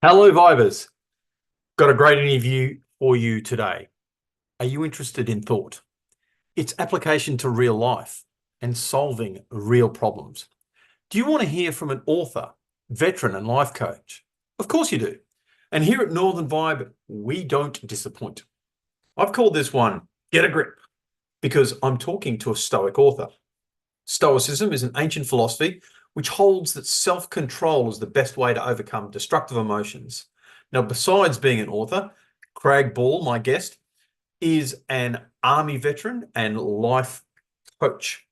Hello, Vibers. Got a great interview for you today. Are you interested in thought? Its application to real life and solving real problems. Do you want to hear from an author, veteran, and life coach? Of course you do. And here at Northern Vibe, we don't disappoint. I've called this one Get a Grip because I'm talking to a Stoic author. Stoicism is an ancient philosophy which holds that self-control is the best way to overcome destructive emotions. Now, besides being an author, Craig Ball, my guest, is an army veteran and life coach.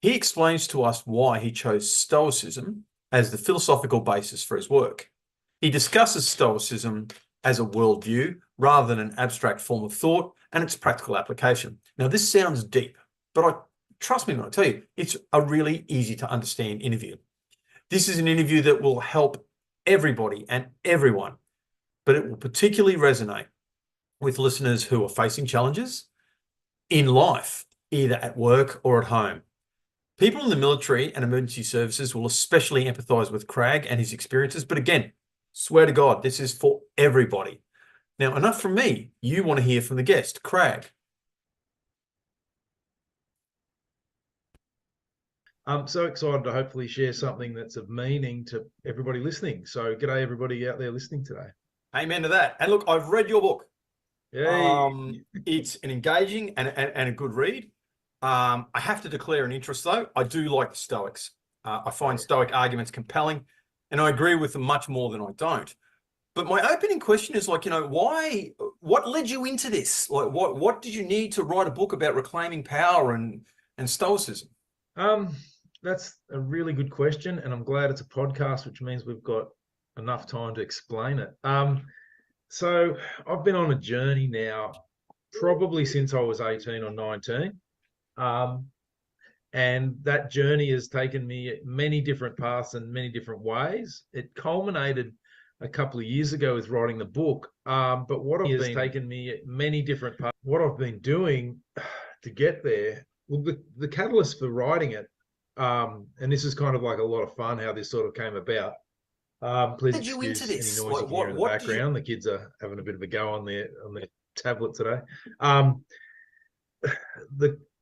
He explains to us why he chose Stoicism as the philosophical basis for his work. He discusses Stoicism as a worldview rather than an abstract form of thought and its practical application. Now, this sounds deep, but trust me when I tell you, it's a really easy to understand interview. This is an interview that will help everybody and everyone, but it will particularly resonate with listeners who are facing challenges in life, either at work or at home. People in the military and emergency services will especially empathize with Craig and his experiences. But again, swear to God, this is for everybody. Now, enough from me. You want to hear from the guest, Craig. I'm so excited to hopefully share something that's of meaning to everybody listening. So g'day everybody out there listening today. Amen to that. And look, I've read your book. Yay. It's an engaging and a good read. I have to declare an interest though. I do like the Stoics. I find Stoic arguments compelling, and I agree with them much more than I don't. But my opening question is what led you into this? Like, what did you need to write a book about reclaiming power and Stoicism? That's a really good question, and I'm glad it's a podcast, which means we've got enough time to explain it. So I've been on a journey now, probably since I was 18 or 19. And that journey has taken me many different paths and many different ways. It culminated a couple of years ago with writing the book. But what I've been taken me many different paths. What I've been doing to get there, well, the catalyst for writing it, and this is kind of like a lot of fun how this sort of came about. Please excuse any noise you can hear in the background. The kids are having a bit of a go on their tablet today.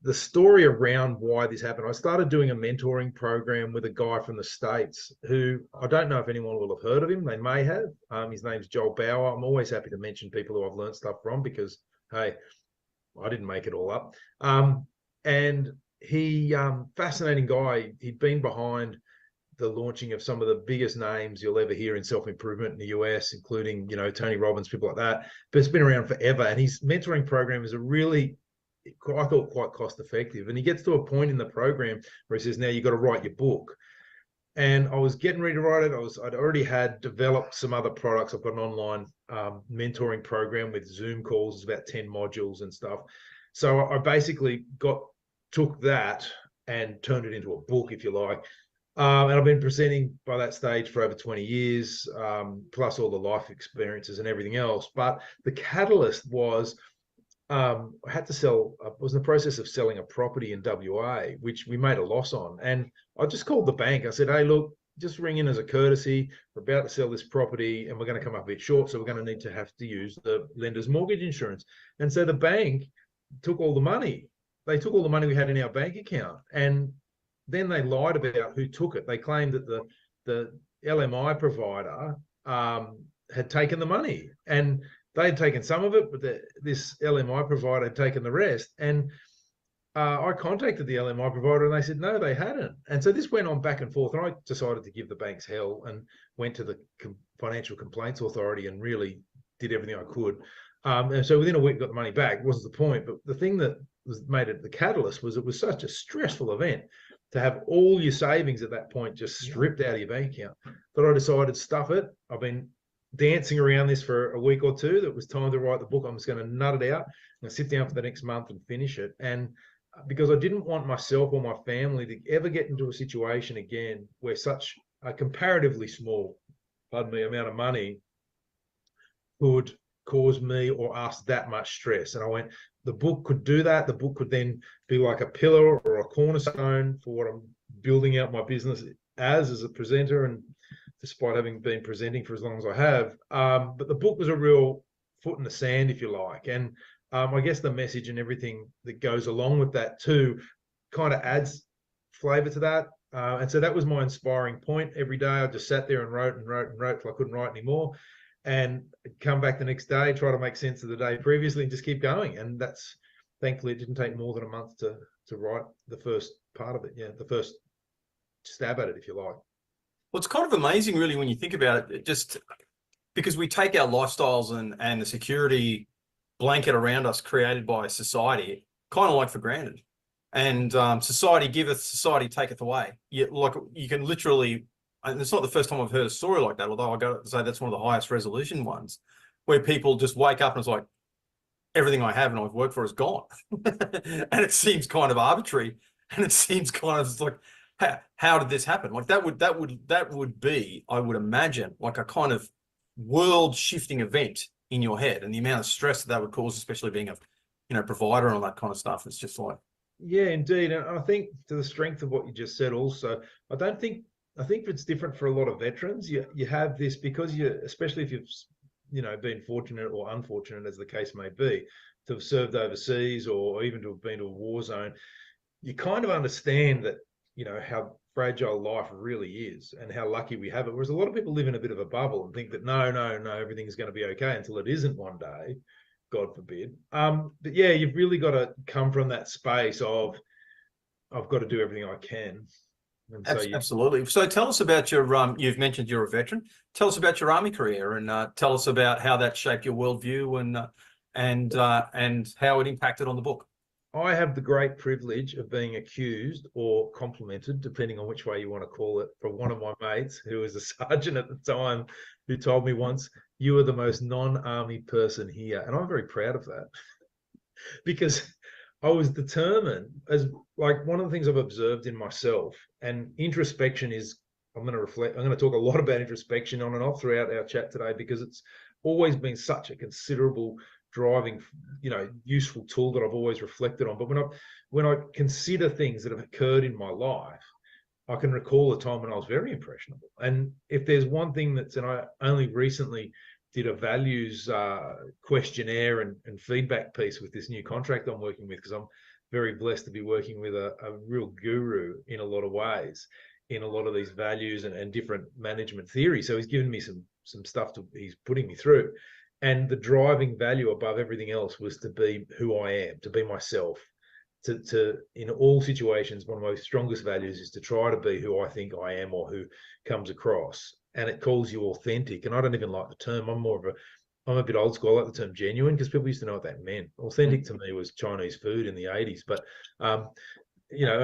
The story around why this happened, I started doing a mentoring program with a guy from the States who, I don't know if anyone will have heard of him. They may have. His name's Joel Bauer. I'm always happy to mention people who I've learned stuff from because, hey, I didn't make it all up. And he, fascinating guy. He'd been behind the launching of some of the biggest names you'll ever hear in self-improvement in the US, including, Tony Robbins, people like that. But it's been around forever. And his mentoring program is a really, I thought, quite cost effective. And he gets to a point in the program where he says, now you've got to write your book. And I was getting ready to write it. I'd already had developed some other products. I've got an online mentoring program with Zoom calls. It's about 10 modules and stuff. So I basically took that and turned it into a book, if you like. And I've been presenting by that stage for over 20 years, plus all the life experiences and everything else. But the catalyst was I was in the process of selling a property in WA, which we made a loss on. And I just called the bank. I said, hey, look, just ring in as a courtesy. We're about to sell this property and we're going to come up a bit short. So we're going to have to use the lender's mortgage insurance. And so the bank took all the money. They took all the money we had in our bank account. And then they lied about who took it. They claimed that the LMI provider had taken the money. And they had taken some of it, but this LMI provider had taken the rest. And I contacted the LMI provider and they said, no, they hadn't. And so this went on back and forth. And I decided to give the banks hell and went to the Financial Complaints Authority and really did everything I could. And so within a week, got the money back. Wasn't the point. But the thing that made it the catalyst was it was such a stressful event to have all your savings at that point just stripped out of your bank account. But I decided to stuff it. I've been dancing around this for a week or two. That was time to write the book. I'm just going to nut it out and sit down for the next month and finish it. And because I didn't want myself or my family to ever get into a situation again where such a comparatively small, amount of money could cause me or us that much stress. And I went, the book could do that. The book could then be like a pillar or a cornerstone for what I'm building out my business as a presenter and despite having been presenting for as long as I have. But the book was a real foot in the sand, if you like. And I guess the message and everything that goes along with that too kind of adds flavor to that. And so that was my inspiring point. Every day I just sat there and wrote and wrote and wrote till I couldn't write anymore. And come back the next day, try to make sense of the day previously and just keep going. And that's, thankfully, it didn't take more than a month to write the first part of it. Yeah, the first stab at it, if you like. Well, it's kind of amazing, really, when you think about it, just because we take our lifestyles and the security blanket around us created by society kind of like for granted. And society giveth, society taketh away. You can literally, and it's not the first time I've heard a story like that, although I got to say that's one of the highest resolution ones, where people just wake up and it's like, everything I have and I've worked for is gone. And it seems kind of arbitrary, and it seems kind of like, how did this happen? Like that would be, I would imagine, like a kind of world shifting event in your head, and the amount of stress that would cause, especially being a provider and all that kind of stuff. It's just like, yeah, indeed. And I think to the strength of what you just said also, I think it's different for a lot of veterans. You have this because especially if you've been fortunate or unfortunate, as the case may be, to have served overseas or even to have been to a war zone, you kind of understand that, how fragile life really is and how lucky we have it. Whereas a lot of people live in a bit of a bubble and think that no, everything's going to be okay until it isn't one day, God forbid. But yeah, you've really got to come from that space of I've got to do everything I can. And so absolutely. So tell us about your, you've mentioned you're a veteran. Tell us about your Army career, and tell us about how that shaped your worldview and how it impacted on the book. I have the great privilege of being accused or complimented, depending on which way you want to call it, from one of my mates who was a sergeant at the time, who told me once, "You are the most non-army person here." And I'm very proud of that because I was determined, as like one of the things I've observed in myself, and introspection is, I'm going to talk a lot about introspection on and off throughout our chat today, because it's always been such a considerable driving, useful tool that I've always reflected on. But when I consider things that have occurred in my life, I can recall a time when I was very impressionable. And if there's one thing and I only recently did a values questionnaire and feedback piece with this new contract I'm working with, because I'm very blessed to be working with a real guru in a lot of ways, in a lot of these values and different management theories. So he's given me some stuff he's putting me through. And the driving value above everything else was to be who I am, to be myself. To in all situations, one of my strongest values is to try to be who I think I am or who comes across. And it calls you authentic. And I don't even like the term. I'm a bit old school. I like the term genuine, because people used to know what that meant. Authentic to me was Chinese food in the 80s. But and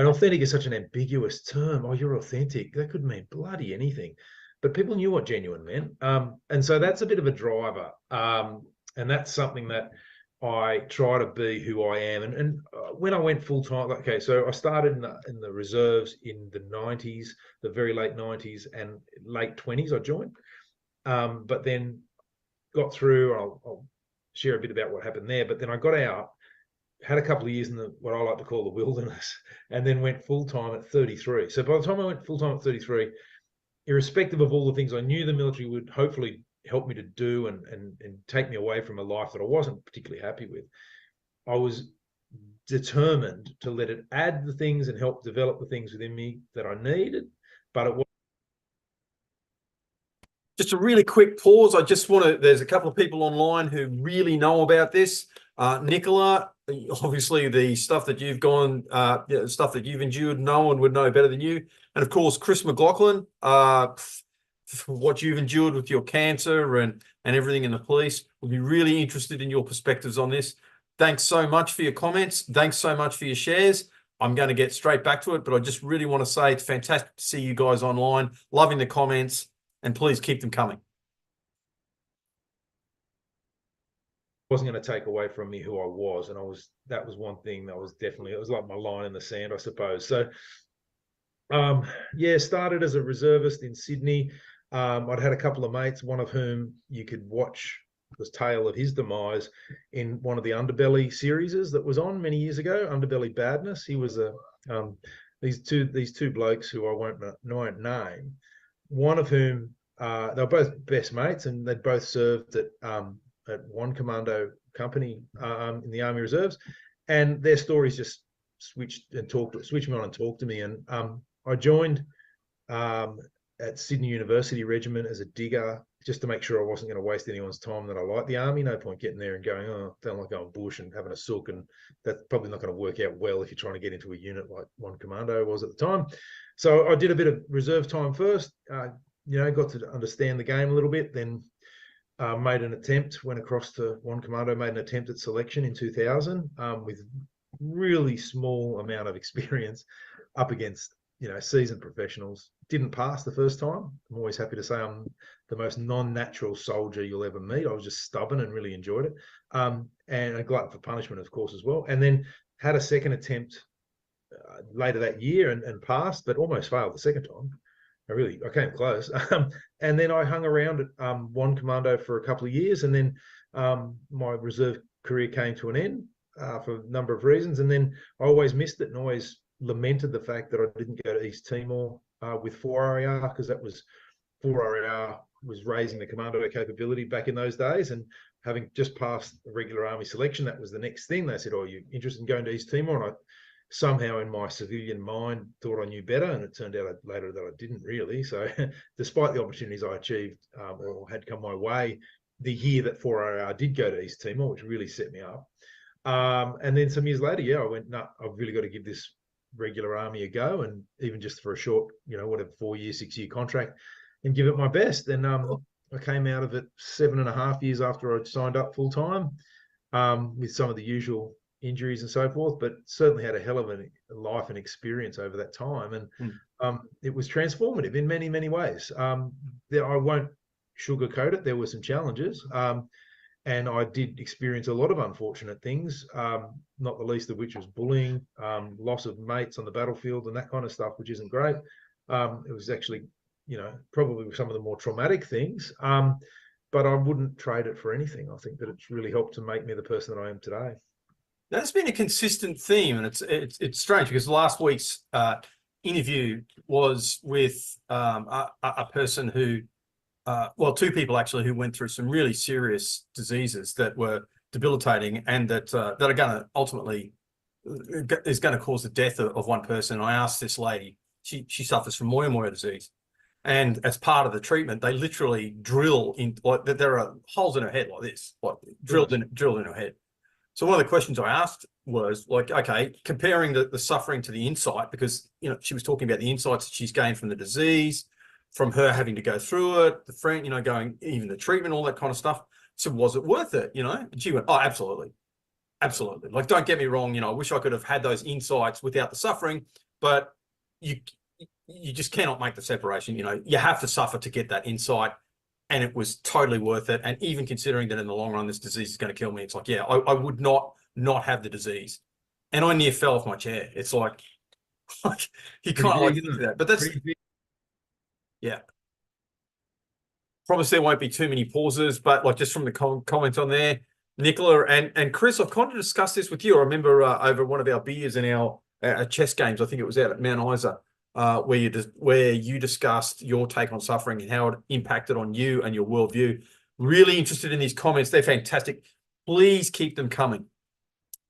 authentic is such an ambiguous term. Oh, you're authentic. That could mean bloody anything. But people knew what genuine meant. And so that's a bit of a driver. And that's something that I try to be who I am. And when I went full time, okay, so I started in the reserves in the 90s, the very late 90s and late 20s, I joined. But then got through, I'll share a bit about what happened there. But then I got out, had a couple of years in what I like to call the wilderness, and then went full time at 33. So by the time I went full time at 33, irrespective of all the things I knew the military would hopefully help me to do and take me away from a life that I wasn't particularly happy with, I was determined to let it add the things and help develop the things within me that I needed. But it was just a really quick pause. I just want to, there's a couple of people online who really know about this. Nicola, obviously the stuff that you've stuff that you've endured, no one would know better than you. And of course, Chris McLaughlin, what you've endured with your cancer and everything in the police. We'll be really interested in your perspectives on this. Thanks so much for your comments. Thanks so much for your shares. I'm going to get straight back to it, but I just really want to say it's fantastic to see you guys online, loving the comments, and please keep them coming. Wasn't going to take away from me who I was. And that was one thing that was definitely, it was like my line in the sand, I suppose. So, started as a reservist in Sydney. I'd had a couple of mates, one of whom you could watch the tale of his demise in one of the Underbelly series that was on many years ago, Underbelly Badness. He was these two blokes who I won't name, one of whom they were both best mates, and they'd both served at one commando company in the Army Reserves, and their stories just switched me on and talked to me. And I joined at Sydney University Regiment as a digger, just to make sure I wasn't going to waste anyone's time, that I liked the army. No point getting there and going, oh, I don't like going bush and having a sook, and that's probably not going to work out well if you're trying to get into a unit like One Commando was at the time. So I did a bit of reserve time first, got to understand the game a little bit, then made an attempt, went across to One Commando, made an attempt at selection in 2000 with really small amount of experience up against seasoned professionals. Didn't pass the first time. I'm always happy to say I'm the most non-natural soldier you'll ever meet. I was just stubborn and really enjoyed it. And a glutton for punishment, of course, as well. And then had a second attempt later that year and passed, but almost failed the second time. I came close. And then I hung around at One Commando for a couple of years, and then my reserve career came to an end for a number of reasons. And then I always missed it and always lamented the fact that I didn't go to East Timor with 4RAR, because that was 4RAR was raising the commando capability back in those days. And having just passed the regular army selection, that was the next thing. They said, "Oh, you interested in going to East Timor?" And I somehow in my civilian mind thought I knew better, and it turned out later that I didn't really. So despite the opportunities I achieved or had come my way, the year that 4RAR did go to East Timor, which really set me up. And then some years later, I went, no, I've really got to give this regular army a go, and even just for a short, 4-year, 6-year contract, and give it my best. And I came out of it 7.5 years after I'd signed up full time, with some of the usual injuries and so forth, but certainly had a hell of a life and experience over that time. And it was transformative in many, many ways. I won't sugarcoat it. There were some challenges. And I did experience a lot of unfortunate things, not the least of which was bullying, loss of mates on the battlefield and that kind of stuff, which isn't great. It was actually, probably some of the more traumatic things, but I wouldn't trade it for anything. I think that it's really helped to make me the person that I am today. That's been a consistent theme, and it's strange because last week's interview was with a person who, two people actually, who went through some really serious diseases that were debilitating, and that are going to ultimately is going to cause the death of one person. I asked this lady; she suffers from moyamoya disease, and as part of the treatment, they literally drill in, like, there are holes in her head like this, like drilled in her head. So one of the questions I asked was, like, okay, comparing the suffering to the insight, because she was talking about the insights that she's gained from the disease, from her having to go through it, the friend, going, even the treatment, all that kind of stuff. So was it worth it? And she went, oh, absolutely. Absolutely. Like, don't get me wrong, I wish I could have had those insights without the suffering, but you just cannot make the separation. You have to suffer to get that insight, and it was totally worth it. And even considering that in the long run, this disease is going to kill me, it's like, yeah, I would not have the disease. And I near fell off my chair. It's like you kind of like do that, but that's, yeah. Promise there won't be too many pauses, but like just from the comments on there, Nicola and Chris, I've kind of discussed this with you. I remember over one of our beers in our chess games, I think it was out at Mount Isa, where you discussed your take on suffering and how it impacted on you and your worldview. Really interested in these comments. They're fantastic. Please keep them coming.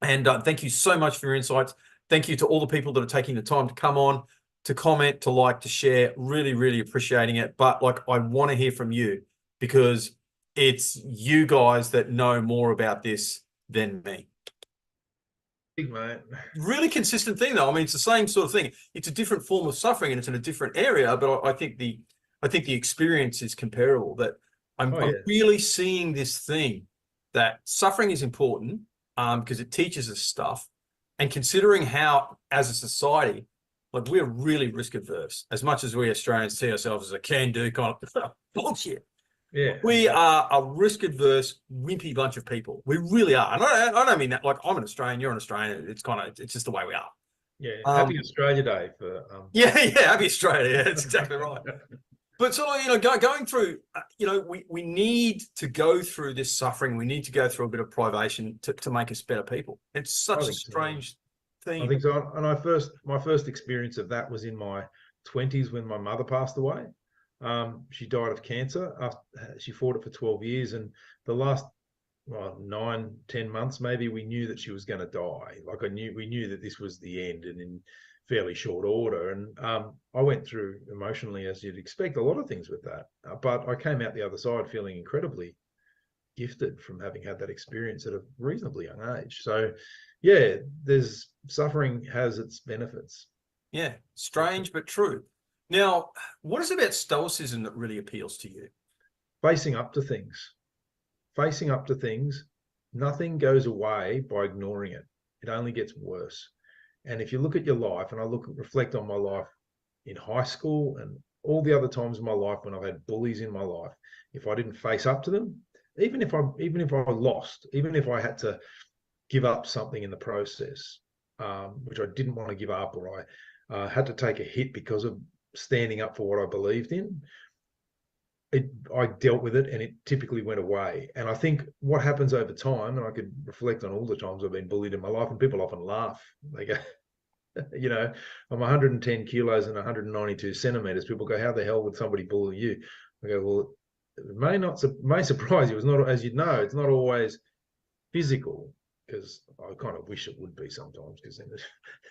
And thank you so much for your insights. Thank you to all the people that are taking the time to come on, to comment, to like, to share. Really, really appreciating it. But like, I want to hear from you, because it's you guys that know more about this than me. Big mate. Really consistent thing, though. I mean, it's the same sort of thing. It's a different form of suffering, and it's in a different area. But I think the experience is comparable. That I'm really seeing this thing that suffering is important, because it teaches us stuff. And considering how, as a society, like, we're really risk adverse, as much as we Australians see ourselves as a can-do kind of bullshit. Yeah, we are a risk adverse, wimpy bunch of people. We really are. And I don't mean that like I'm an Australian, you're an Australian. It's just the way we are. Yeah. Happy Australia Day for. Yeah. Happy Australia. Yeah, that's exactly right. But so, going through, we need to go through this suffering. We need to go through a bit of privation to make us better people. It's such a strange thing. I think so. And my first experience of that was in my 20s when my mother passed away. She died of cancer. She fought it for 12 years, and the last 9, 10 months, maybe, we knew that she was going to die. Like we knew that this was the end, and in fairly short order. And I went through emotionally, as you'd expect, a lot of things with that. But I came out the other side feeling incredibly gifted from having had that experience at a reasonably young age. So, yeah, there's suffering has its benefits. Yeah, strange but true. Now, what is it about Stoicism that really appeals to you? Facing up to things. Facing up to things. Nothing goes away by ignoring it. It only gets worse. And if you look at your life, and I reflect on my life in high school and all the other times in my life when I've had bullies in my life, if I didn't face up to them, even if I lost, even if I had to give up something in the process, which I didn't want to give up, or I had to take a hit because of standing up for what I believed in, I dealt with it, and it typically went away. And I think what happens over time, and I could reflect on all the times I've been bullied in my life, and people often laugh. They go, you know, I'm 110 kilos and 192 centimeters. People go, how the hell would somebody bully you? I go, well, it may surprise you. It's not, as you know, it's not always physical, because I kind of wish it would be sometimes, because then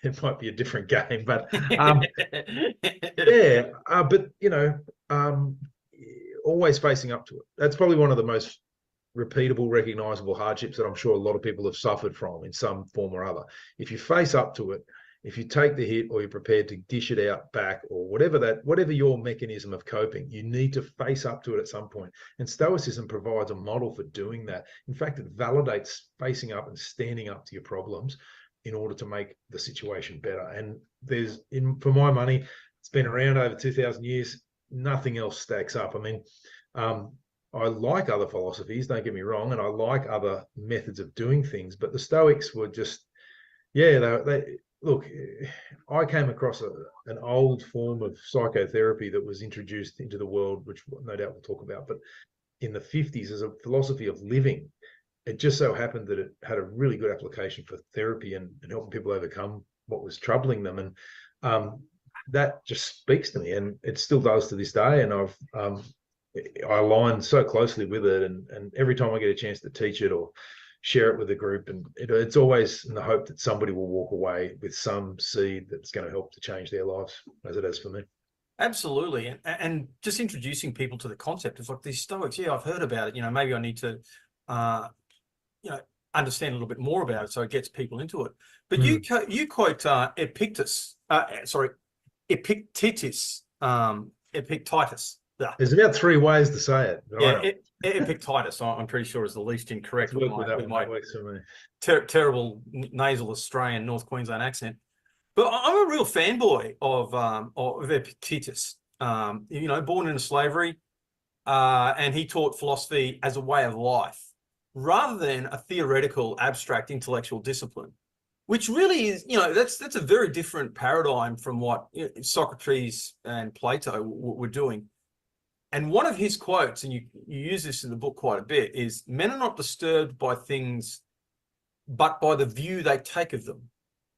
it might be a different game. But yeah, but always facing up to it. That's probably one of the most repeatable, recognizable hardships that I'm sure a lot of people have suffered from in some form or other. If you face up to it, if you take the hit, or you're prepared to dish it out back, or whatever your mechanism of coping, you need to face up to it at some point. And Stoicism provides a model for doing that. In fact, it validates facing up and standing up to your problems in order to make the situation better. And for my money, it's been around over 2,000 years. Nothing else stacks up. I mean, I like other philosophies, don't get me wrong, and I like other methods of doing things, but the Stoics were just, yeah, they look, I came across an old form of psychotherapy that was introduced into the world, which no doubt we'll talk about, but in the 50s as a philosophy of living. It just so happened that it had a really good application for therapy and helping people overcome what was troubling them. And that just speaks to me, and it still does to this day. And I align so closely with it, and every time I get a chance to teach it or share it with a group, and it's always in the hope that somebody will walk away with some seed that's going to help to change their lives, as it has for me. Absolutely. And just introducing people to the concept of like these Stoics. Yeah, I've heard about it. Maybe I need to, understand a little bit more about it so it gets people into it. But you quote Epictetus, Epictetus, Epictetus. There's about 3 ways to say it. Yeah, Epictetus, I'm pretty sure, is the least incorrect with my terrible nasal Australian North Queensland accent. But I'm a real fanboy of Epictetus. Born into slavery, and he taught philosophy as a way of life rather than a theoretical, abstract intellectual discipline, which really is, that's a very different paradigm from what Socrates and Plato were doing. And one of his quotes, and you use this in the book quite a bit, is men are not disturbed by things, but by the view they take of them.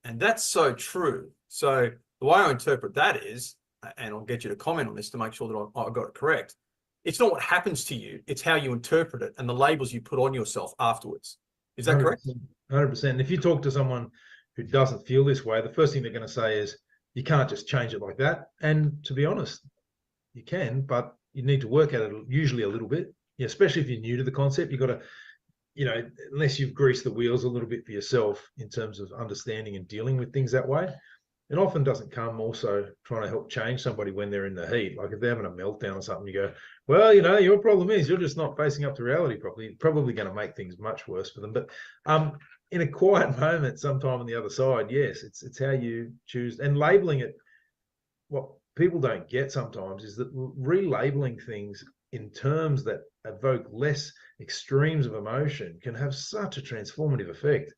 And that's so true. So the way I interpret that is, and I'll get you to comment on this to make sure that I got it correct, it's not what happens to you, it's how you interpret it and the labels you put on yourself afterwards. Is that 100%, correct? 100%. If you talk to someone who doesn't feel this way, the first thing they're going to say is, you can't just change it like that. And to be honest, you can, but you need to work at it usually a little bit, especially if you're new to the concept. You've got to, unless you've greased the wheels a little bit for yourself in terms of understanding and dealing with things that way. It often doesn't come also trying to help change somebody when they're in the heat. Like if they're having a meltdown or something, you go, well, your problem is you're just not facing up to reality properly. It's probably going to make things much worse for them. But in a quiet moment, sometime on the other side, yes, it's how you choose. And labeling it, what people don't get sometimes is that relabeling things in terms that evoke less extremes of emotion can have such a transformative effect.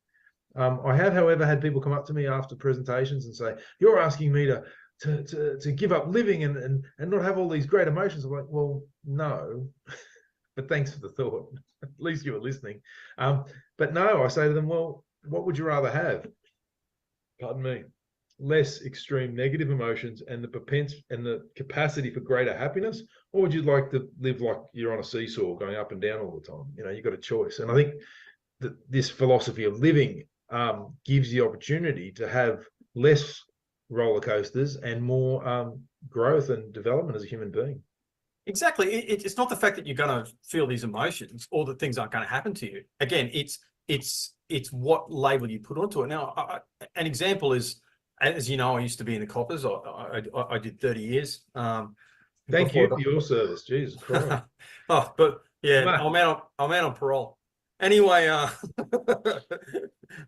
I have, however, had people come up to me after presentations and say, you're asking me to give up living and not have all these great emotions. I'm like, well, no, but thanks for the thought. At least you were listening. But no, I say to them, well, what would you rather have? Pardon me. less extreme negative emotions and the capacity for greater happiness, or would you like to live like you're on a seesaw going up and down all the time? You've got a choice. And I think that this philosophy of living gives the opportunity to have less roller coasters and more growth and development as a human being. Exactly. It's not the fact that you're going to feel these emotions or that things aren't going to happen to you. Again, it's what label you put onto it. Now, an example is, as you know, I used to be in the coppers. I did 30 years. Thank you Before for your service. Jesus Christ. Oh, but yeah, Mate. I'm out on parole. Anyway,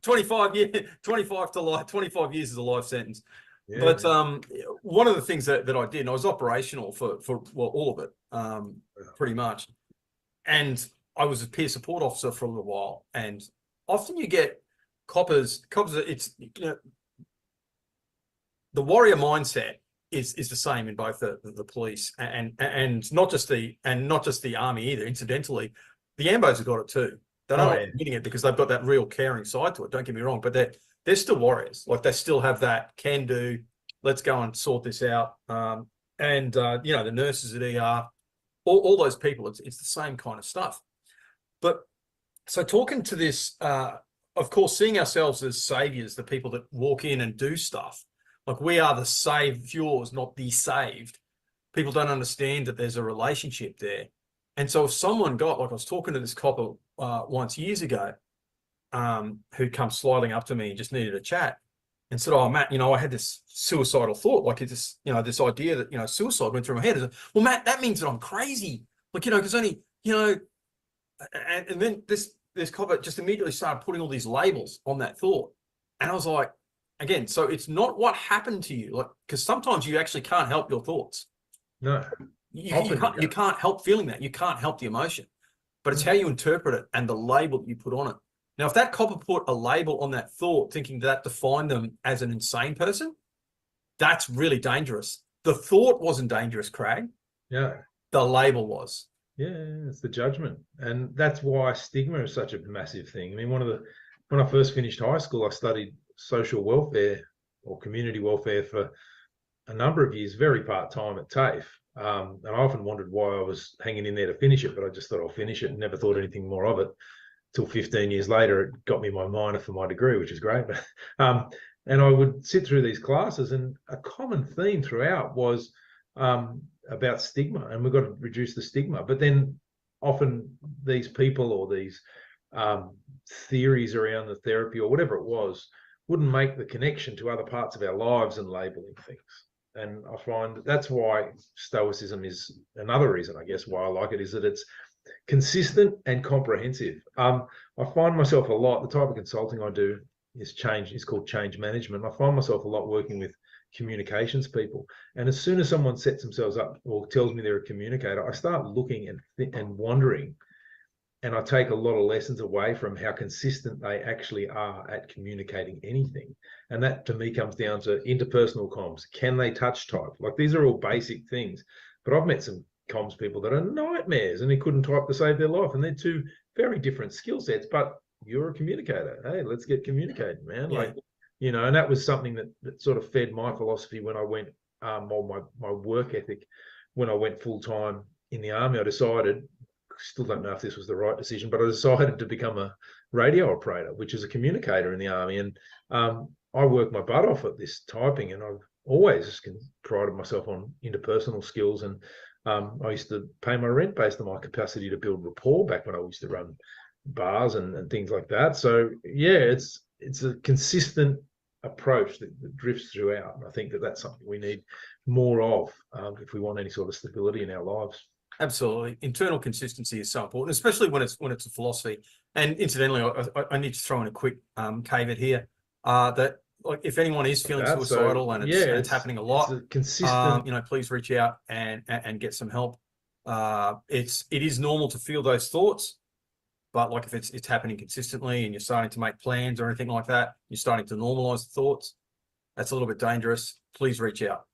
25 years is a life sentence. Yeah, But man. one of the things that I did, and I was operational for well, all of it, pretty much. And I was a peer support officer for a little while. And often you get coppers, it's, the warrior mindset is the same in both the police and not just the army either. Incidentally, the Ambos have got it too. They're not admitting it because they've got that real caring side to it. Don't get me wrong, but they're still warriors. Like they still have that can do. Let's go and sort this out. The nurses at ER, all those people, it's the same kind of stuff. But so talking to this, of course, seeing ourselves as saviors, the people that walk in and do stuff. Like we are the saviors, not the saved. People don't understand that there's a relationship there. And so if someone like I was talking to this copper once years ago, who come sliding up to me and just needed a chat and said, "Oh, Matt, I had this suicidal thought, like it's this idea that, suicide went through my head." I said, "Well, Matt, that means that I'm crazy. Like, because only, and then this copper just immediately started putting all these labels on that thought. And I was like, again, so it's not what happened to you, like, because sometimes you actually can't help your thoughts. No. You can't help feeling that. You can't help the emotion, but it's how you interpret it and the label that you put on it. Now, if that copper put a label on that thought, thinking that defined them as an insane person, that's really dangerous. The thought wasn't dangerous, Craig. Yeah. The label was. Yeah, it's the judgment. And that's why stigma is such a massive thing. I mean, when I first finished high school, I studied social welfare or community welfare for a number of years, very part-time at TAFE. And I often wondered why I was hanging in there to finish it, but I just thought I'll finish it and never thought anything more of it. Till 15 years later, it got me my minor for my degree, which is great. And I would sit through these classes, and a common theme throughout was about stigma, and we've got to reduce the stigma. But then often these people or these theories around the therapy or whatever it was wouldn't make the connection to other parts of our lives and labeling things. And I find that's why Stoicism is another reason, I guess, why I like it, is that it's consistent and comprehensive. I find myself a lot, the type of consulting I do is called change management. I find myself a lot working with communications people. And as soon as someone sets themselves up or tells me they're a communicator, I start looking and wondering, and I take a lot of lessons away from how consistent they actually are at communicating anything. And that to me comes down to interpersonal comms. Can they touch type? Like these are all basic things, but I've met some comms people that are nightmares and they couldn't type to save their life. And they're two very different skill sets, but you're a communicator. Hey, let's get communicating, man. Yeah. And that was something that sort of fed my philosophy when I went, my work ethic, when I went full time in the army. I decided, still don't know if this was the right decision, but I decided to become a radio operator, which is a communicator in the army. And I worked my butt off at this typing, and I've always prided myself on interpersonal skills. And I used to pay my rent based on my capacity to build rapport back when I used to run bars and things like that. So yeah, it's a consistent approach that drifts throughout. And I think that's something we need more of if we want any sort of stability in our lives. Absolutely. Internal consistency is so important, especially when it's a philosophy. And incidentally, I need to throw in a quick caveat here that, like, if anyone is feeling suicidal and it's happening a lot, it's a consistent, please reach out and get some help. It is normal to feel those thoughts, but like if it's happening consistently and you're starting to make plans or anything like that, you're starting to normalize the thoughts, that's a little bit dangerous. Please reach out.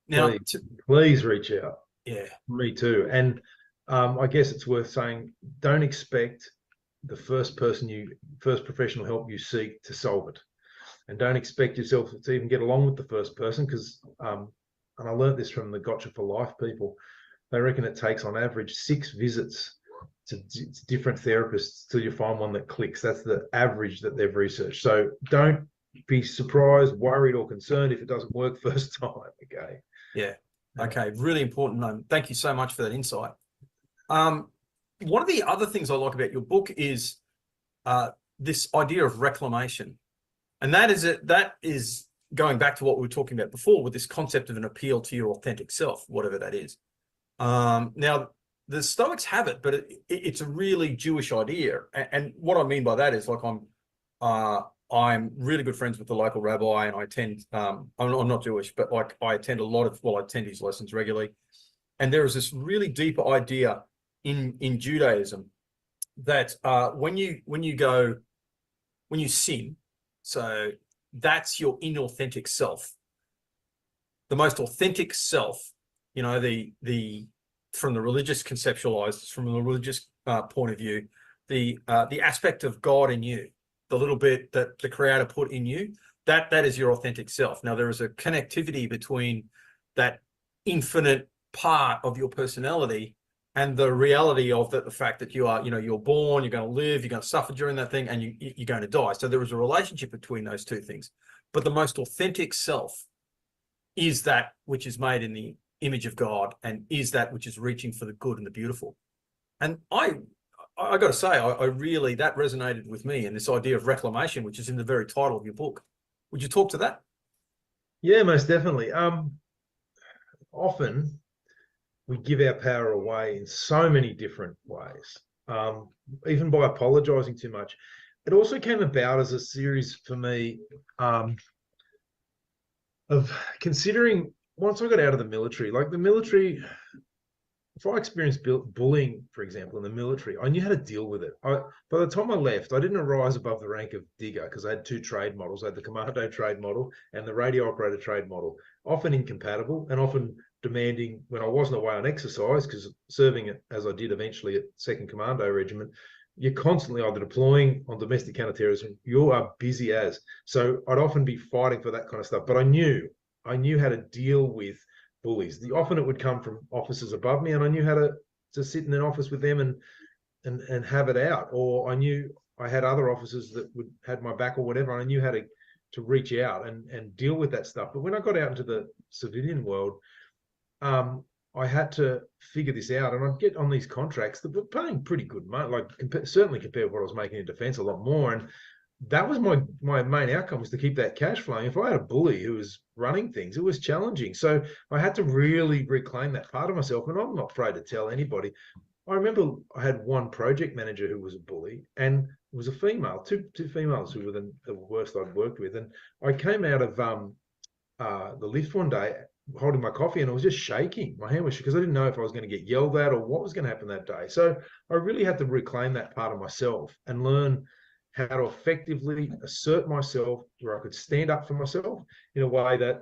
Now, please reach out. Yeah, me too. And I guess it's worth saying, don't expect the first professional help you seek to solve it. and don't expect yourself to even get along with the first person, because and I learned this from the Gotcha for Life people. They reckon it takes on average 6 visits to different therapists till you find one that clicks. That's the average that they've researched. So don't be surprised, worried, or concerned if it doesn't work first time. Okay. Yeah. Okay. Really important. Thank you so much for that insight. One of the other things I like about your book is this idea of reclamation. And that is going back to what we were talking about before with this concept of an appeal to your authentic self, whatever that is. Now, the Stoics have it, but it's a really Jewish idea. And what I mean by that is, like, I'm really good friends with the local rabbi, and I attend, I'm not Jewish, but like I attend I attend his lessons regularly. And there is this really deep idea in Judaism that when you sin, so that's your inauthentic self. The most authentic self, from the religious from the religious point of view, the aspect of God in you, the little bit that the Creator put in you, that is your authentic self. Now, there is a connectivity between that infinite part of your personality and the reality of the fact that you are, you're born, you're going to live, you're going to suffer during that thing, and you're going to die. So there is a relationship between those two things. But the most authentic self is that which is made in the image of God, and is that which is reaching for the good and the beautiful. And I got to say, I really, that resonated with me, and this idea of reclamation, which is in the very title of your book. Would you talk to that? Yeah, most definitely. Often we give our power away in so many different ways, even by apologizing too much. It also came about as a series for me of considering, once I got out of the military, like the military, if I experienced bullying, for example, in the military, I knew how to deal with it. By the time I left, I didn't rise above the rank of digger, because I had 2 trade models. I had the commando trade model and the radio operator trade model, often incompatible and often demanding when I wasn't away on exercise, because serving it as I did eventually at 2nd Commando Regiment, you're constantly either deploying on domestic counterterrorism, you are busy as. So I'd often be fighting for that kind of stuff. But I knew how to deal with bullies. Often it would come from officers above me, and I knew how to sit in an office with them and have it out. Or I knew I had other officers that had my back or whatever, and I knew how to reach out and deal with that stuff. But when I got out into the civilian world, I had to figure this out, and I'd get on these contracts that were paying pretty good money, like certainly compared to what I was making in defence, a lot more. And that was my main outcome, was to keep that cash flowing. If I had a bully who was running things, it was challenging. So I had to really reclaim that part of myself, and I'm not afraid to tell anybody. I remember I had one project manager who was a bully, and it was a female, two females who were the worst I'd worked with. And I came out of the lift one day holding my coffee, and I was just shaking. My hand was, because I didn't know if I was going to get yelled at or what was going to happen that day. So I really had to reclaim that part of myself and learn how to effectively assert myself, where I could stand up for myself in a way that,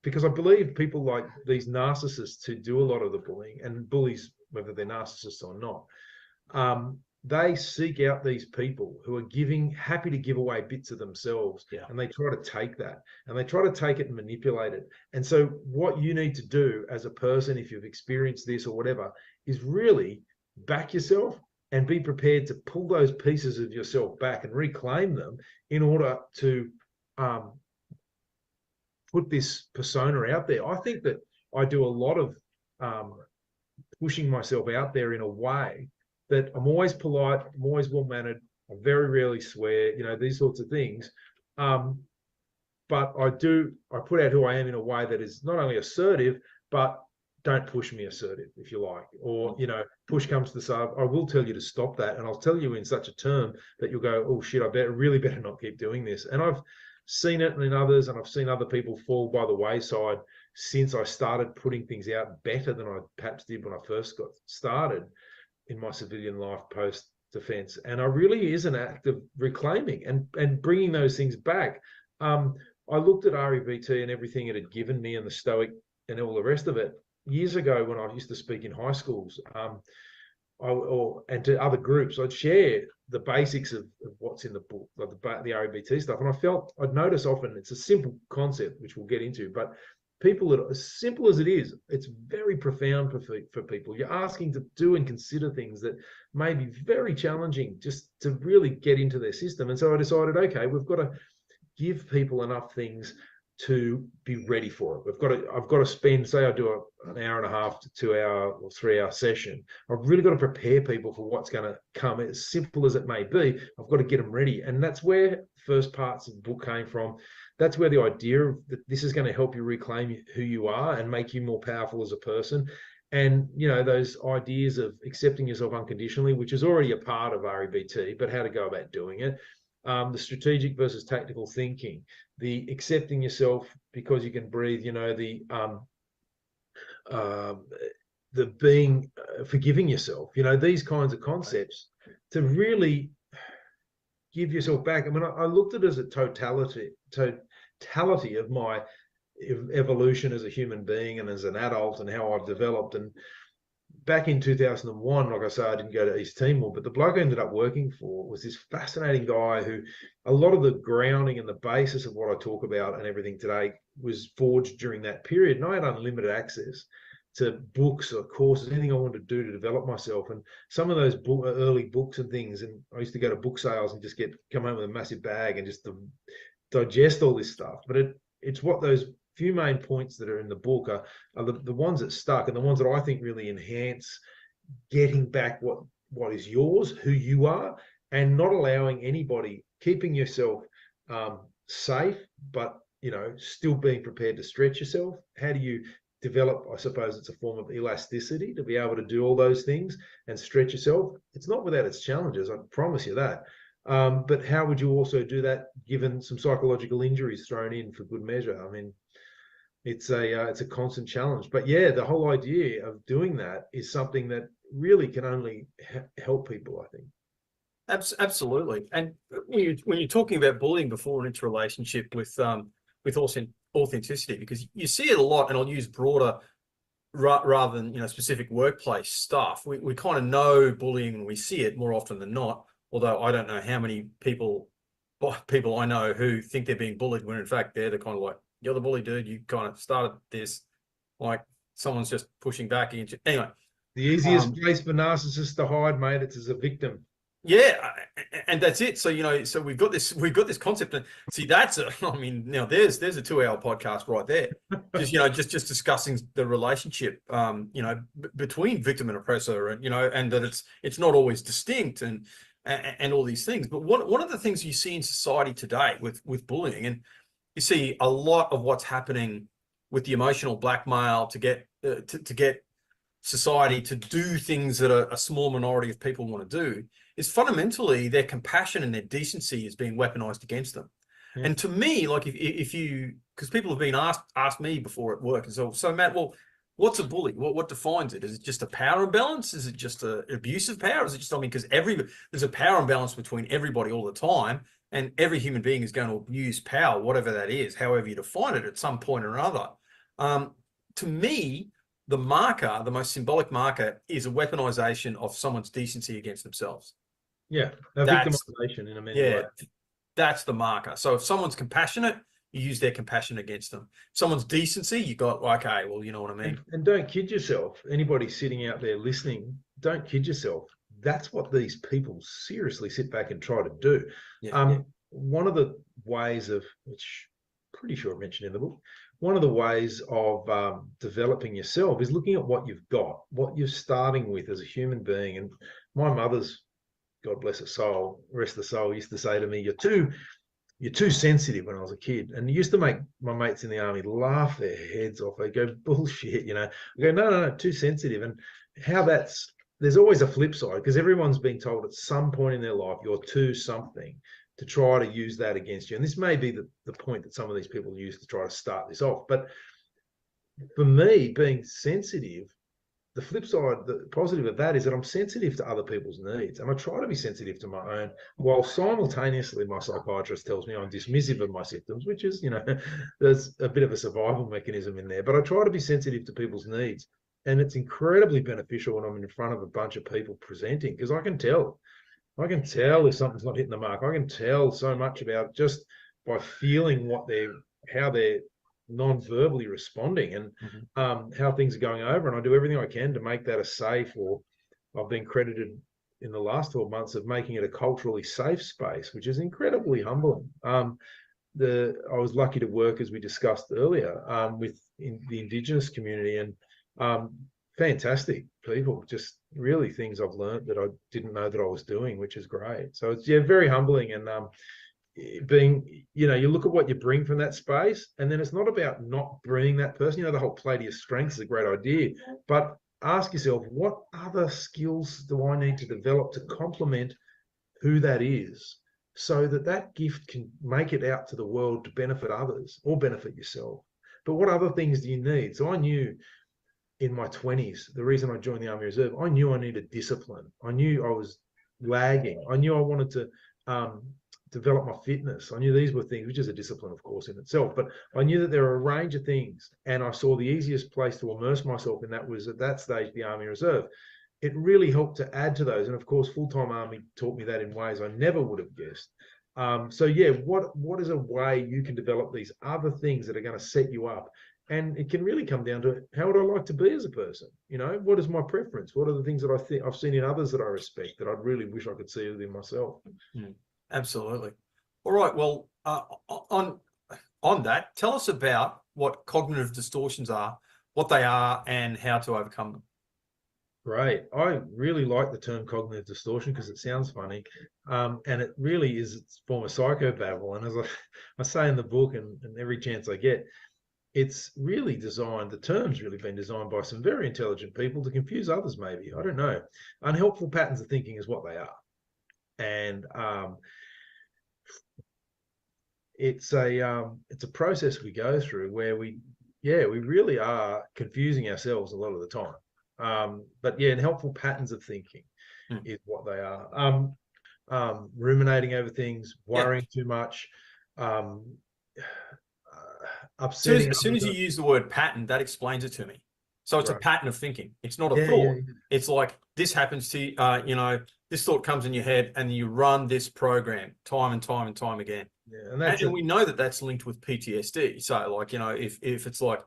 because I believe people like these narcissists who do a lot of the bullying, and bullies, whether they're narcissists or not, they seek out these people who are happy to give away bits of themselves, and they try to take that, and they try to take it and manipulate it. And so what you need to do as a person, if you've experienced this or whatever, is really back yourself and be prepared to pull those pieces of yourself back and reclaim them in order to put this persona out there. I think that I do a lot of pushing myself out there in a way that I'm always polite, I'm always well-mannered, I very rarely swear, these sorts of things. But I put out who I am in a way that is not only assertive, but don't push me assertive, if you like. Or, push comes to shove, I will tell you to stop that. And I'll tell you in such a term that you'll go, oh shit, really better not keep doing this. And I've seen it in others, and I've seen other people fall by the wayside since I started putting things out better than I perhaps did when I first got started in my civilian life post defense. And I really is an act of reclaiming and bringing those things back. I looked at REBT and everything it had given me, and the Stoic and all the rest of it years ago when I used to speak in high schools, and to other groups. I'd share the basics of what's in the book, like the REBT stuff. And I'd notice often it's a simple concept, which we'll get into, but people that, as simple as it is, it's very profound for people. You're asking to do and consider things that may be very challenging just to really get into their system. And so I decided, okay, we've got to give people enough things to be ready for it. I've got to spend, say I do an hour and a half to 2 hour or 3 hour session. I've really got to prepare people for what's going to come, as simple as it may be. I've got to get them ready. And that's where first parts of the book came from. That's where the idea of that this is going to help you reclaim who you are and make you more powerful as a person. And, you know, those ideas of accepting yourself unconditionally, which is already a part of REBT, but how to go about doing it. The strategic versus tactical thinking, the accepting yourself because you can breathe, you know, the being, forgiving yourself, you know, these kinds of concepts to really give yourself back. I mean, I looked at it as a totality of my evolution as a human being and as an adult and how I've developed. And back in 2001, like I say, I didn't go to East Timor, but the bloke I ended up working for was this fascinating guy who a lot of the grounding and the basis of what I talk about and everything today was forged during that period. And I had unlimited access to books or courses, anything I wanted to do to develop myself. And some of those early books and things, and I used to go to book sales and just come home with a massive bag and just digest all this stuff. But it's what those few main points that are in the book are the ones that stuck and the ones that I think really enhance getting back what is yours, who you are, and not allowing anybody, keeping yourself safe, but, you know, still being prepared to stretch yourself. How do you develop, I suppose it's a form of elasticity to be able to do all those things and stretch yourself? It's not without its challenges, I promise you that. But how would you also do that given some psychological injuries thrown in for good measure? I mean, it's a constant challenge. But yeah, the whole idea of doing that is something that really can only help people, I think. Absolutely. And when you're talking about bullying before and its relationship with authenticity, because you see it a lot, and I'll use broader rather than, you know, specific workplace stuff. We kind of know bullying when we see it more often than not. Although I don't know how many people I know who think they're being bullied when in fact they're the kind of like, you're the bully, dude. You kind of started this, like someone's just pushing back against you. Anyway, the easiest place for narcissists to hide, mate, it's as a victim. Yeah, and that's it. So, you know, so we've got this concept, and see, I mean, now there's a 2 hour podcast right there, just, you know, just discussing the relationship, you know, between victim and oppressor, and, you know, and that it's not always distinct, and all these things. But one of the things you see in society today with bullying, and you see a lot of what's happening with the emotional blackmail to get to get society to do things that a small minority of people want to do, is fundamentally their compassion and their decency is being weaponized against them. Yeah. And to me, like if you, because people have been asked me before at work, and so Matt, well, what's a bully? What defines it? Is it just a power imbalance? Is it just an abuse of power? Is it just, I mean, because there's a power imbalance between everybody all the time, and every human being is going to abuse power, whatever that is, however you define it, at some point or another. To me, the most symbolic marker, is a weaponization of someone's decency against themselves. Yeah, victimization in a many way. That's the marker. So if someone's compassionate, you use their compassion against them. If someone's decency, you got, okay, well, you know what I mean. And don't kid yourself. Anybody sitting out there listening, don't kid yourself. That's what these people seriously sit back and try to do. Yeah. One of the ways of, which I'm pretty sure I mentioned in the book, one of the ways of developing yourself is looking at what you've got, what you're starting with as a human being. And my mother's, God bless her soul, rest the soul, used to say to me, you're too sensitive, when I was a kid. And it used to make my mates in the army laugh their heads off. They go, bullshit, you know. I go, no, too sensitive. And there's always a flip side, because everyone's been told at some point in their life, you're too something, to try to use that against you. And this may be the point that some of these people use to try to start this off. But for me, being sensitive, the flip side, the positive of that is that I'm sensitive to other people's needs, and I try to be sensitive to my own, while simultaneously my psychiatrist tells me I'm dismissive of my symptoms, which is, you know, there's a bit of a survival mechanism in there, but I try to be sensitive to people's needs. And it's incredibly beneficial when I'm in front of a bunch of people presenting, because I can tell I can tell if something's not hitting the mark. I can tell so much about just by feeling how they're non-verbally responding, and how things are going over. And I do everything I can to make that a safe, or I've been credited in the last 12 months of making it a culturally safe space, which is incredibly humbling. I was lucky to work, as we discussed earlier, with the Indigenous community, and fantastic people, just really things I've learned that I didn't know that I was doing, which is great. So it's, yeah, very humbling. And being, you look at what you bring from that space, and then it's not about not bringing that person. The whole play to your strengths is a great idea, but ask yourself, what other skills do I need to develop to complement who that is, so that that gift can make it out to the world to benefit others or benefit yourself. But what other things do you need? So I knew in my 20s, the reason I joined the Army Reserve, I knew I needed discipline. I knew I was lagging. I knew I wanted to develop my fitness. I knew these were things, which is a discipline, of course, in itself. But I knew that there are a range of things, and I saw the easiest place to immerse myself in that was at that stage the Army Reserve. It really helped to add to those. And of course, full-time Army taught me that in ways I never would have guessed. So yeah, what is a way you can develop these other things that are going to set you up? And it can really come down to, how would I like to be as a person? What is my preference? What are the things that I think I've seen in others that I respect that I'd really wish I could see within myself? Absolutely. All right. Well, on that, tell us about what cognitive distortions are, what they are, and how to overcome them. Great. I really like the term cognitive distortion because it sounds funny. And it really is its form of psychobabble. And as I say in the book, and every chance I get, it's really designed, the term's really been designed by some very intelligent people to confuse others, maybe. I don't know. Unhelpful patterns of thinking is what they are. And it's a process we go through where we really are confusing ourselves a lot of the time. But yeah, unhelpful patterns of thinking is what they are. Ruminating over things, worrying too much, upsetting. As soon as you use the word pattern, that explains it to me. So it's a pattern of thinking. It's not a thought. It's like this happens to you, this thought comes in your head, and you run this program time and time and time again. Yeah, and we know that that's linked with PTSD. So like, if it's like,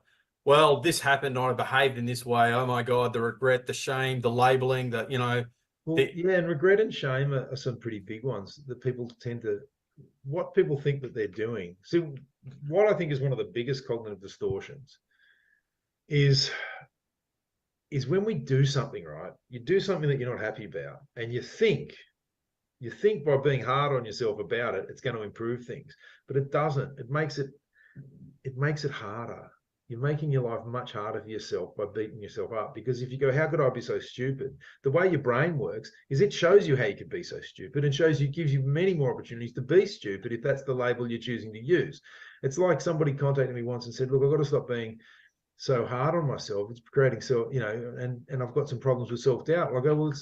well, this happened, I behaved in this way. Oh my God, the regret, the shame, the labeling, and regret and shame are some pretty big ones that people tend to, what people think that they're doing. So what I think is one of the biggest cognitive distortions is when we do something, right? You do something that you're not happy about, and you think by being hard on yourself about it, it's going to improve things, but it doesn't. It makes it harder. You're making your life much harder for yourself by beating yourself up, because if you go, how could I be so stupid? The way your brain works is it shows you how you could be so stupid, and gives you many more opportunities to be stupid if that's the label you're choosing to use. It's like somebody contacted me once and said, look, I've got to stop being so hard on myself. It's creating and I've got some problems with self-doubt. I go, well,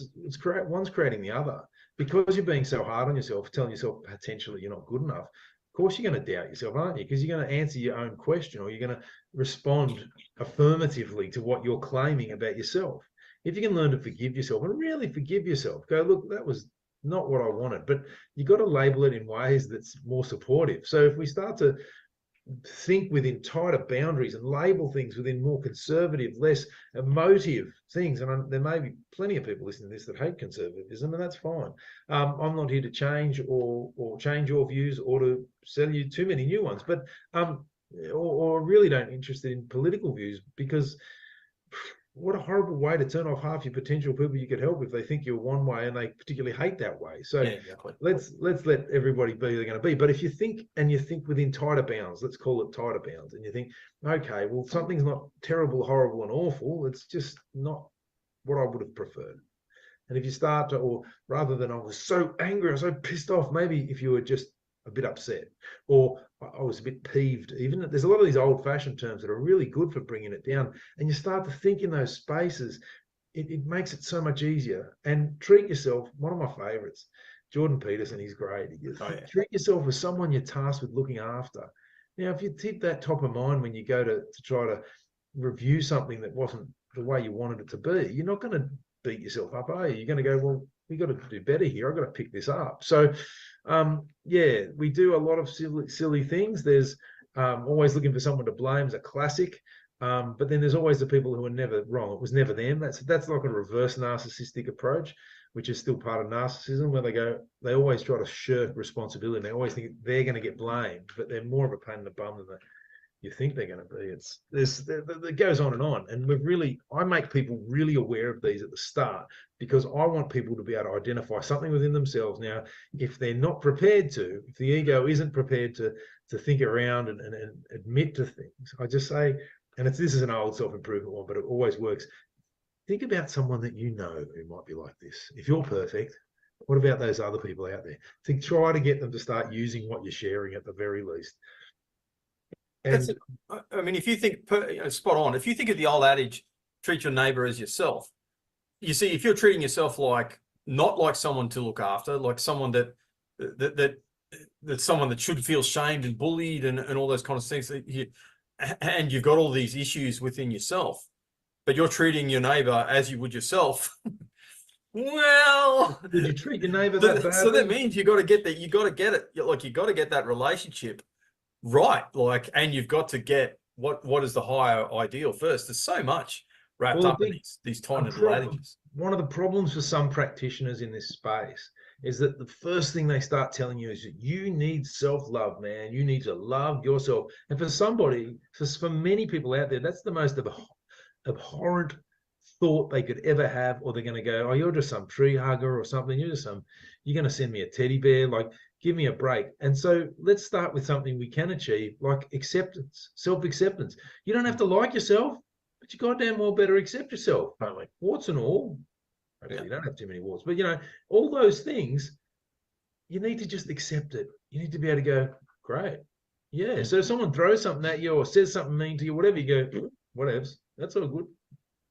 one's creating the other. Because you're being so hard on yourself, telling yourself potentially you're not good enough, of course you're going to doubt yourself, aren't you? Because you're going to answer your own question, or you're going to respond affirmatively to what you're claiming about yourself. If you can learn to forgive yourself and really forgive yourself, go, look, that was not what I wanted, but you got to label it in ways that's more supportive. So if we start to think within tighter boundaries and label things within more conservative, less emotive things. And there may be plenty of people listening to this that hate conservatism, and that's fine. I'm not here to change or change your views or to sell you too many new ones, but or really don't interested in political views, because what a horrible way to turn off half your potential people you could help if they think you're one way and they particularly hate that way. So exactly. let's let everybody be who they're going to be. But if you think within tighter bounds, let's call it tighter bounds, and you think, okay, well, something's not terrible, horrible, and awful. It's just not what I would have preferred. And if you start to, or rather than I was so angry, I was so pissed off, maybe if you were just a bit upset, or I was a bit peeved. Even there's a lot of these old-fashioned terms that are really good for bringing it down, and you start to think in those spaces, it makes it so much easier. And treat yourself. One of my favorites, Jordan Peterson, he's great. He goes, treat yourself as someone you're tasked with looking after. Now, if you tip that top of mind when you go to try to review something that wasn't the way you wanted it to be, you're not going to beat yourself up, are you? You're going to go, well, we got to do better here. I've got to pick this up. So, yeah, we do a lot of silly things. There's always looking for someone to blame is a classic. But then there's always the people who are never wrong. It was never them. That's like a reverse narcissistic approach, which is still part of narcissism, where they always try to shirk responsibility. They always think they're going to get blamed, but they're more of a pain in the bum than you think they're going to be. It goes on, and I make people really aware of these at the start because I want people to be able to identify something within themselves. Now, if they're not prepared to, if the ego isn't prepared to think around and admit to things, I just say, and this is an old self-improvement one, but it always works. Think about someone that you know who might be like this. If you're perfect, what about those other people out there? To try to get them to start using what you're sharing at the very least. And I mean, if you think spot on, if you think of the old adage, treat your neighbor as yourself, you see, if you're treating yourself not like someone to look after, like someone that's someone that should feel shamed and bullied and all those kind of things, and you've got all these issues within yourself, but you're treating your neighbor as you would yourself. Well, did you treat your neighbor that badly? So that means you got to get that. You got to get it. Like you got to get that relationship right. Like, and you've got to get what is the higher ideal first. There's so much wrapped up in these tiny little adages. One of the problems for some practitioners in this space is that the first thing they start telling you is that you need self-love, man. You need to love yourself. And for many people out there, that's the most abhorrent thought they could ever have, or they're going to go, oh, you're just some tree hugger or something. You're going to send me a teddy bear. Like, give me a break. And so let's start with something we can achieve, like acceptance, self-acceptance. You don't have to like yourself, but you goddamn well better accept yourself. Totally. Warts and all. Hopefully you don't have too many warts, but all those things, you need to just accept it. You need to be able to go, great. Yeah. So if someone throws something at you or says something mean to you, whatever, you go, whatevs. That's all good.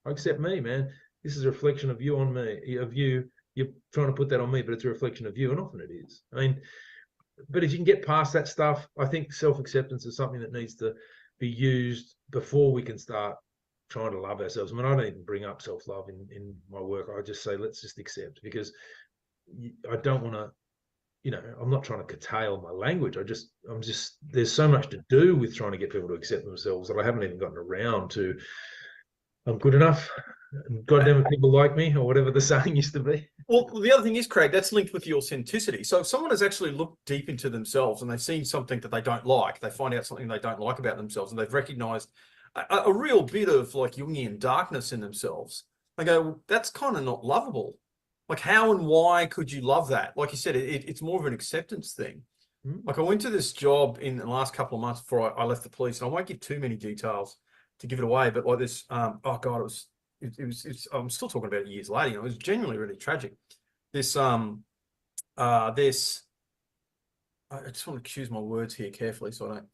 I accept me, man. This is a reflection of you on me, of you. You're trying to put that on me, but it's a reflection of you, and often it is. I mean, but if you can get past that stuff, I think self-acceptance is something that needs to be used before we can start trying to love ourselves. I mean, I don't even bring up self-love in my work. I just say, let's just accept, because I don't want to, I'm not trying to curtail my language. There's so much to do with trying to get people to accept themselves that I haven't even gotten around to, I'm good enough. God damn it, people like me, or whatever the saying used to be. Well, the other thing is, Craig, that's linked with your authenticity. So if someone has actually looked deep into themselves and they've seen something that they don't like, they find out something they don't like about themselves, and they've recognized a real bit of like Jungian darkness in themselves, they go, well, that's kind of not lovable. Like, how and why could you love that? Like you said, it's more of an acceptance thing. Like, I went to this job in the last couple of months before I left the police, and I won't give too many details to give it away, but like this, oh God, I'm still talking about it years later. It was genuinely really tragic. I just want to choose my words here carefully so I don't.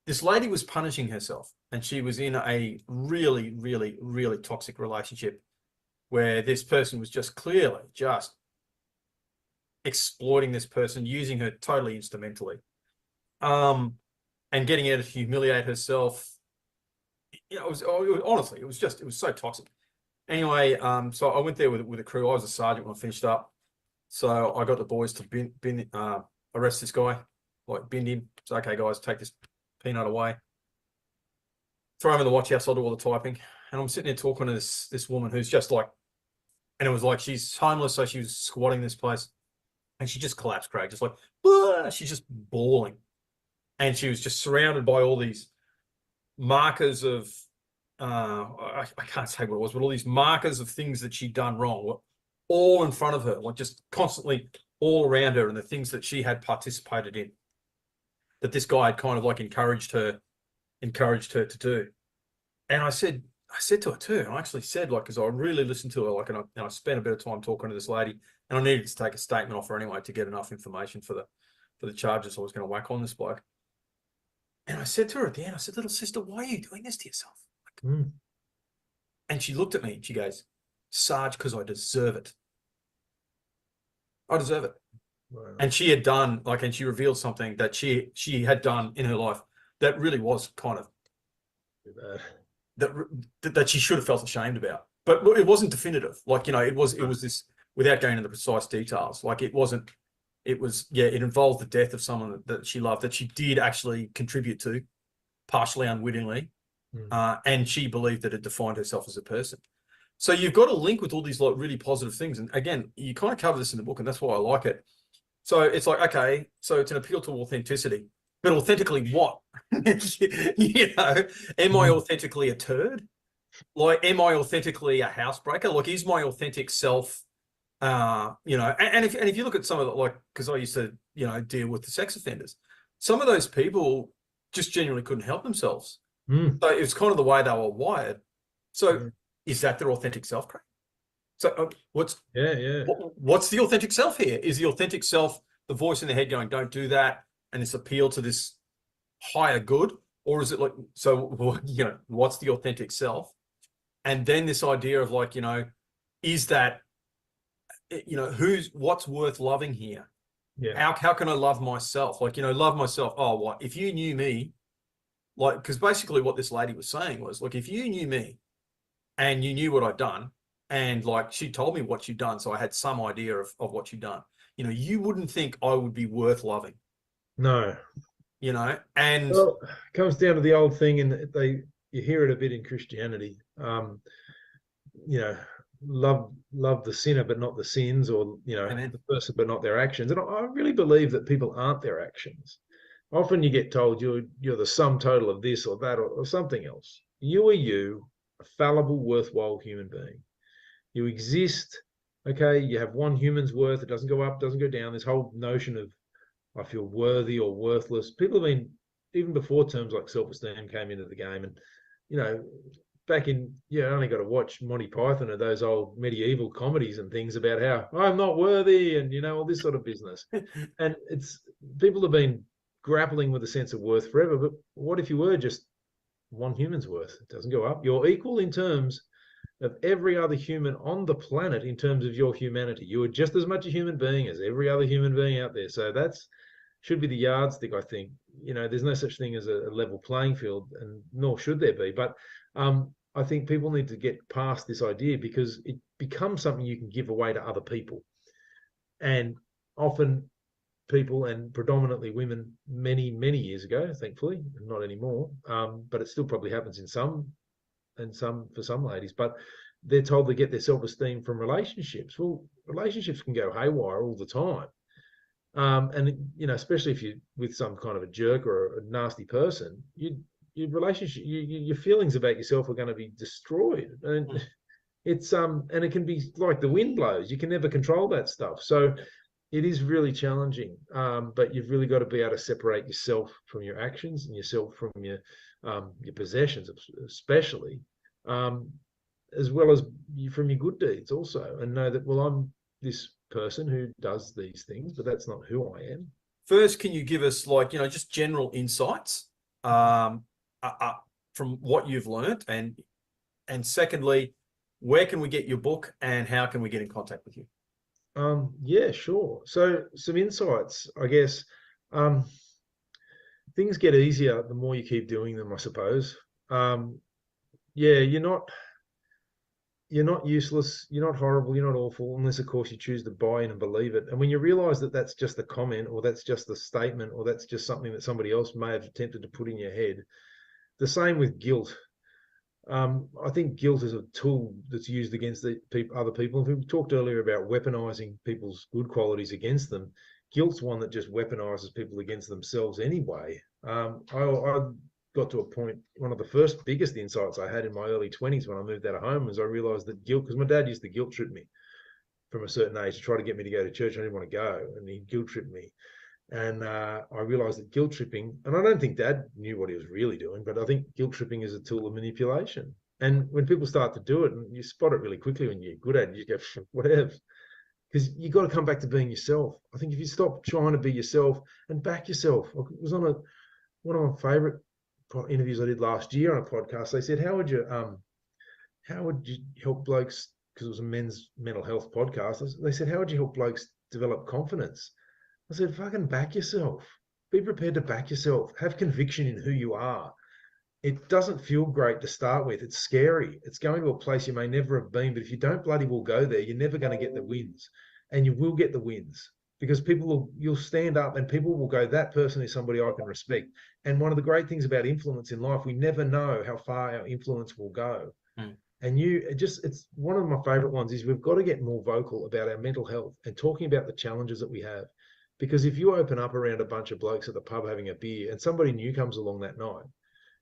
This lady was punishing herself, and she was in a really, really, really toxic relationship where this person was just clearly just exploiting this person, using her totally instrumentally, and getting her to humiliate herself. Honestly, it was so toxic. Anyway, so I went there with a crew. I was a sergeant when I finished up, so I got the boys to arrest this guy, like binned him. So, okay, guys, take this peanut away, throw him in the watch house. I'll do all the typing, and I'm sitting there talking to this woman who's just like, and it was like she's homeless, so she was squatting this place, and she just collapsed, Craig, just like, she's just bawling, and she was just surrounded by all these markers of I can't say what it was, but all these markers of things that she'd done wrong were all in front of her, like just constantly all around her, and the things that she had participated in, that this guy had kind of like encouraged her to do. And I said to her too, and I actually said, like, because I really listened to her, like, and I spent a bit of time talking to this lady, and I needed to take a statement off her anyway to get enough information for the charges I was going to whack on this bloke. And I said to her at the end, I said, little sister, why are you doing this to yourself? And she looked at me and she goes, Sarge, because I deserve it. I deserve it. Wow. And she had done, like, and she revealed something that she had done in her life that really was kind of that she should have felt ashamed about. But it wasn't definitive. Like, it was this without going into the precise details. Like it wasn't, it was, yeah, it involved the death of someone that she loved, that she did actually contribute to, partially unwittingly. And she believed that it defined herself as a person. So you've got a link with all these like really positive things. And again, you kind of cover this in the book, and that's why I like it. So it's like, okay, so it's an appeal to authenticity, but authentically what? You know, am I authentically a turd? Like, am I authentically a housebreaker? Like, is my authentic self, you know, and if you look at some of the, like, because I used to, you know, deal with the sex offenders, some of those people just genuinely couldn't help themselves. So it was kind of the way they were wired. So is that their authentic self, Craig? So what's the authentic self here? Is the authentic self the voice in the head going, don't do that, and this appeal to this higher good? Or is it like, so, you know, what's the authentic self? And then this idea of like, you know, is that, you know, what's worth loving here? Yeah. How can I love myself? Like, you know, love myself. Oh, what? If you knew me, like, because basically what this lady was saying was, look, if you knew me and you knew what I'd done, and like she told me what you'd done, so I had some idea of what you'd done, you know, you wouldn't think I would be worth loving. No. You know, and Well, it comes down to the old thing, and you hear it a bit in Christianity. You know, love the sinner but not the sins, or you know, amen. the person but not their actions. And I really believe that people aren't their actions. Often you get told you're the sum total of this or that or something else. You are you, a fallible, worthwhile human being. You exist. Okay, you have one human's worth. It doesn't go up, doesn't go down. This whole notion of I feel worthy or worthless. People have been, even before terms like self-esteem came into the game, and you know, back in, I only got to watch Monty Python or those old medieval comedies and things about how I'm not worthy, and you know, all this sort of business. And it's people have been grappling with a sense of worth forever. But what if you were just one human's worth? It doesn't go up. You're equal in terms of every other human on the planet in terms of your humanity. You are just as much a human being as every other human being out there. So that's should be the yardstick, I think. You know, there's no such thing as a level playing field, and nor should there be. But I think people need to get past this idea, because it becomes something you can give away to other people. And often people, and predominantly women, many, many years ago, thankfully, not anymore, but it still probably happens in some, and some for some ladies, but they're told they get their self-esteem from relationships. Well, relationships can go haywire all the time. And you know, especially if you're with some kind of a jerk or a nasty person, your relationship, your feelings about yourself are going to be destroyed. And it's and it can be like the wind blows. You can never control that stuff. So it is really challenging. But you've really got to be able to separate yourself from your actions and yourself from your possessions, especially, as well as from your good deeds also, and know that, well, I'm this person who does these things, but that's not who I am. First, can you give us, like, you know, just general insights um, from what you've learned, and secondly, where can we get your book, and how can we get in contact with you? Yeah, sure. So some insights, I guess. Things get easier the more you keep doing them, I suppose. Yeah, you're not useless, you're not horrible, you're not awful, unless of course you choose to buy in and believe it. And when you realize that that's just a comment, or that's just a statement, or that's just something that somebody else may have attempted to put in your head. The same with guilt. I think guilt is a tool that's used against other people. We talked earlier about weaponizing people's good qualities against them. Guilt's one that just weaponizes people against themselves anyway. I got to a point, one of the first biggest insights I had in my early 20s when I moved out of home, was I realized that guilt, because my dad used to guilt trip me from a certain age to try to get me to go to church. I didn't want to go, and he guilt tripped me. And I realized that guilt tripping, and I don't think Dad knew what he was really doing, but I think guilt tripping is a tool of manipulation. And when people start to do it, and you spot it really quickly when you're good at it, you go, whatever. Because you got to come back to being yourself. I think if you stop trying to be yourself and back yourself. I was on one of my favorite interviews I did last year on a podcast. They said, how would you help blokes, because it was a men's mental health podcast. They said, how would you help blokes develop confidence? I said, fucking back yourself. Be prepared to back yourself. Have conviction in who you are. it doesn't feel great to start with. It's scary. It's going to a place you may never have been, but if you don't bloody well go there, you're never going to get the wins. And you will get the wins because you'll stand up and people will go, that person is somebody I can respect. And one of the great things about influence in life, we never know how far our influence will go. Mm. And it's one of my favorite ones is we've got to get more vocal about our mental health and talking about the challenges that we have. Because if you open up around a bunch of blokes at the pub having a beer and somebody new comes along that night,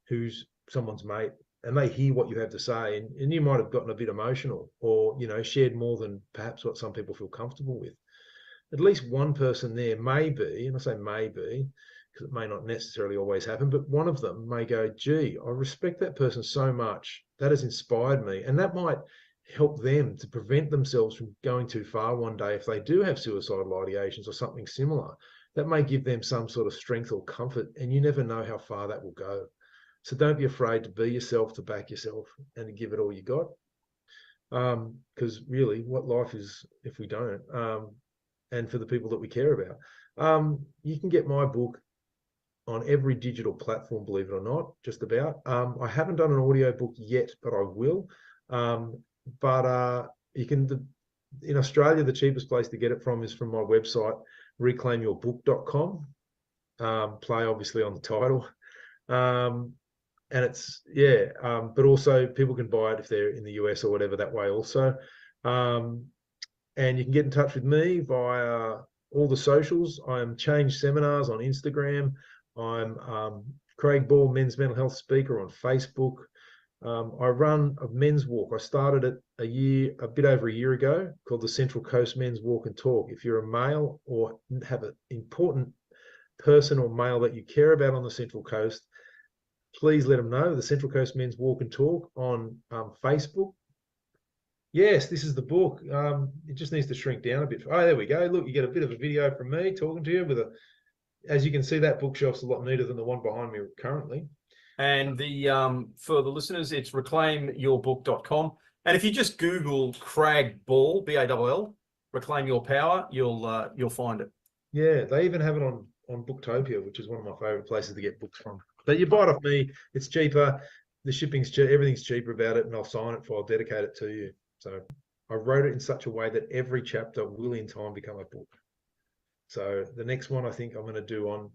who's someone's mate, and they hear what you have to say, and you might have gotten a bit emotional or, shared more than perhaps what some people feel comfortable with. At least one person there may be, and I say maybe, because it may not necessarily always happen, but one of them may go, gee, I respect that person so much. That has inspired me. And that might help them to prevent themselves from going too far one day if they do have suicidal ideations or something similar. That may give them some sort of strength or comfort, and you never know how far that will go. So don't be afraid to be yourself, to back yourself, and to give it all you got. Because really, what life is if we don't, and for the people that we care about. You can get my book on every digital platform, believe it or not, just about. I haven't done an audio book yet, but I will. You can, in Australia, the cheapest place to get it from is from my website, reclaimyourbook.com. Play obviously on the title. And it's, but also people can buy it if they're in the US or whatever that way also. And you can get in touch with me via all the socials. I'm Change Seminars on Instagram. I'm Craig Ball, men's mental health speaker on Facebook. I run a men's walk. I started it a bit over a year ago, called the Central Coast Men's Walk and Talk. If you're a male or have an important person or male that you care about on the Central Coast, please let them know. The Central Coast Men's Walk and Talk on Facebook. Yes, this is the book. It just needs to shrink down a bit. Oh, there we go. Look, you get a bit of a video from me talking to you with as you can see, that bookshelf's a lot neater than the one behind me currently. And for the listeners, it's reclaimyourbook.com. And if you just Google Craig Ball, B-A-L-L, Reclaim Your Power, you'll find it. Yeah, they even have it on Booktopia, which is one of my favorite places to get books from. But you buy it off me, it's cheaper. The shipping's cheap, everything's cheaper about it, and I'll sign it I'll dedicate it to you. So I wrote it in such a way that every chapter will in time become a book. So the next one I think I'm going to do on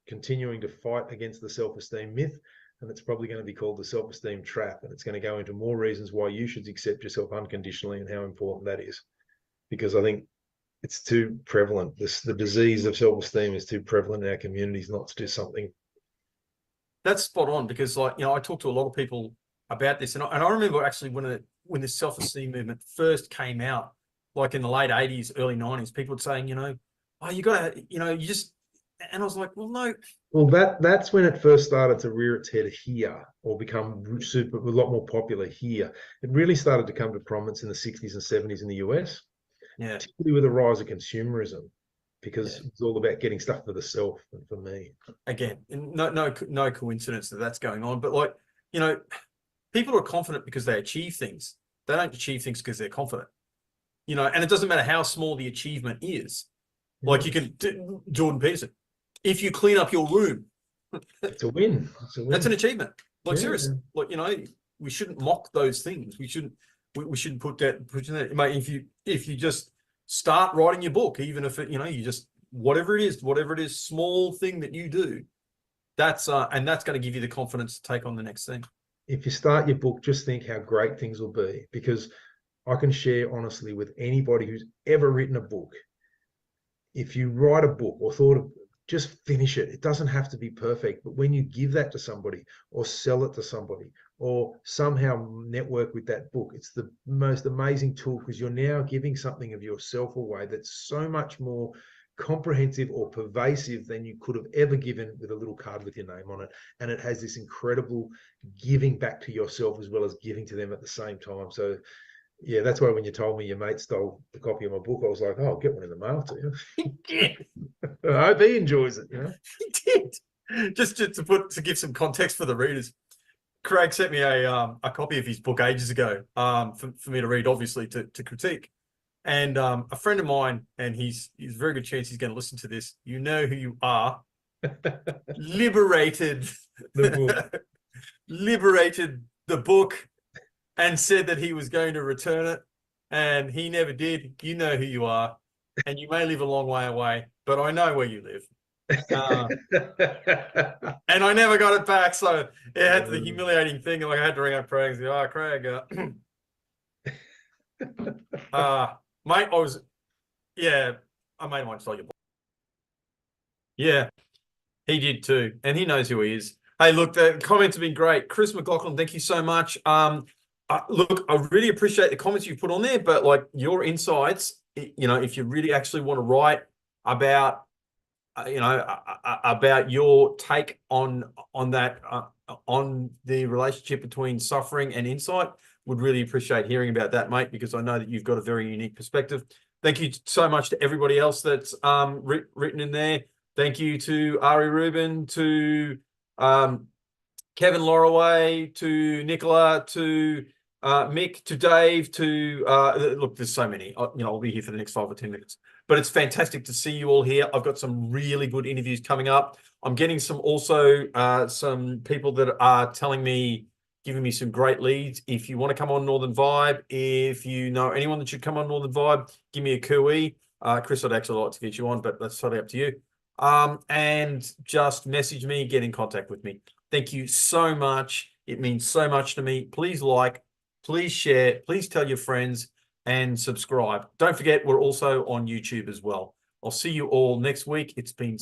continuing to fight against the self-esteem myth, and it's probably going to be called the self-esteem trap, and it's going to go into more reasons why you should accept yourself unconditionally and how important that is. Because I think it's too prevalent. The disease of self-esteem is too prevalent in our communities not to do something. That's spot on, because I talk to a lot of people about this, and I remember actually when this self-esteem movement first came out, like in the late 80s, early 90s, people were saying, oh, you got to, you just, and I was like, well, no. Well, that's when it first started to rear its head here, or become a lot more popular here. It really started to come to prominence in the 60s and 70s in the US, particularly with the rise of consumerism, because it's all about getting stuff for the self and for me. Again, no coincidence that that's going on, but people are confident because they achieve things. They don't achieve things because they're confident, and it doesn't matter how small the achievement is. Like you can, Jordan Peterson, if you clean up your room, it's a win. That's an achievement. Like seriously, we shouldn't mock those things. We shouldn't put that. Mate, if you just start writing your book, even if it, you just whatever it is, small thing that you do, that's going to give you the confidence to take on the next thing. If you start your book, just think how great things will be, because I can share honestly with anybody who's ever written a book. If you write a book or thought of, just finish it. It doesn't have to be perfect, but when you give that to somebody or sell it to somebody or somehow network with that book, it's the most amazing tool, because you're now giving something of yourself away that's so much more comprehensive or pervasive than you could have ever given with a little card with your name on it. And it has this incredible giving back to yourself as well as giving to them at the same time. So yeah, that's why when you told me your mate stole the copy of my book, I was like, oh, I'll get one in the mail to you. He did. I hope he enjoys it. He did. Just to give some context for the readers, Craig sent me a copy of his book ages ago for me to read, obviously to critique. And a friend of mine, and he's a very good chance he's going to listen to this. You know who you are. Liberated. The book. liberated the book and said that he was going to return it, and he never did. You know who you are, and you may live a long way away, but I know where you live. And I never got it back, so it had the humiliating thing. Like I had to ring up Craig and say, "Oh, Craig, mate, yeah, I made one sell your book." Yeah, he did too, and he knows who he is. Hey, look, the comments have been great. Chris McLaughlin, thank you so much. Look, I really appreciate the comments you put on there, but like your insights, if you really actually want to write about, about your take on that, on the relationship between suffering and insight, would really appreciate hearing about that, mate, because I know that you've got a very unique perspective. Thank you so much to everybody else that's written in there. Thank you to Ari Rubin, to Kevin Loraway, to Nicola, to Mick, to Dave, to look, there's so many. I'll be here for the next 5 or 10 minutes. But it's fantastic to see you all here. I've got some really good interviews coming up. I'm getting some people that are giving me some great leads. If you want to come on Northern Vibe, if you know anyone that should come on Northern Vibe, give me a cooee. Chris, I'd actually like to get you on, but that's totally up to you. And just message me, get in contact with me. Thank you so much. It means so much to me. Please like, please share, please tell your friends, and subscribe. Don't forget, we're also on YouTube as well. I'll see you all next week. It's been